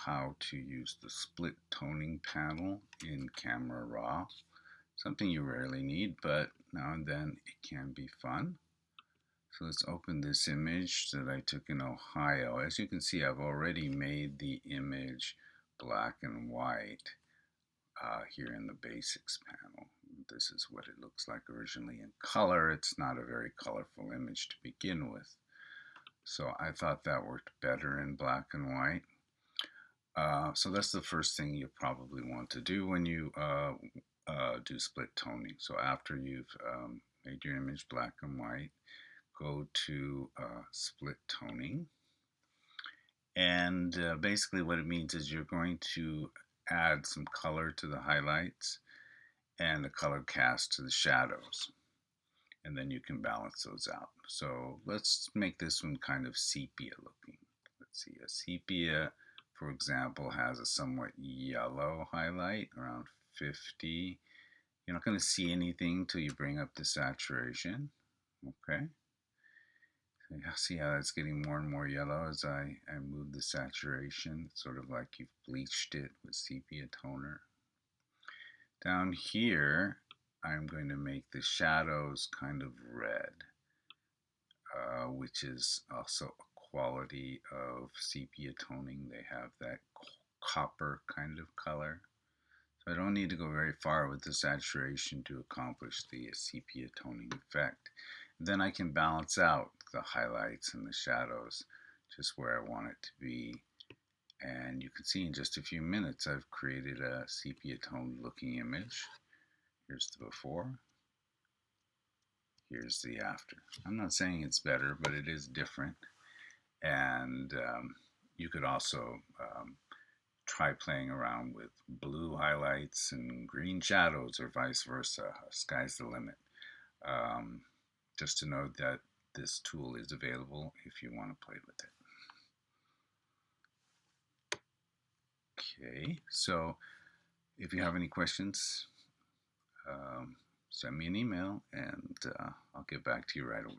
how to use the split toning panel in Camera RAW. Something you rarely need, but now and then it can be fun. So let's open this image that I took in Ohio. As you can see, I've already made the image black and white here in the basics panel. This is what it looks like originally in color. It's not a very colorful image to begin with. So I thought that worked better in black and white. So that's the first thing you probably want to do when you do split toning. So after you've made your image black and white, go to split toning. And basically what it means is you're going to add some color to the highlights and the color cast to the shadows. And then you can balance those out. So let's make this one kind of sepia looking. Let's see, a sepia, for example, has a somewhat yellow highlight, around 50. You're not going to see anything until you bring up the saturation. Okay. So you see how that's getting more and more yellow as I move the saturation. It's sort of like you've bleached it with sepia toner. Down here, I'm going to make the shadows kind of red, which is also a quality of sepia toning. They have that copper kind of color. So I don't need to go very far with the saturation to accomplish the sepia toning effect. Then I can balance out the highlights and the shadows just where I want it to be. And you can see in just a few minutes I've created a sepia toned looking image. Here's the before. Here's the after. I'm not saying it's better, but it is different. And you could also try playing around with blue highlights and green shadows or vice versa. Sky's the limit. Just to know that this tool is available if you want to play with it. Okay, so if you have any questions, send me an email and I'll get back to you right away.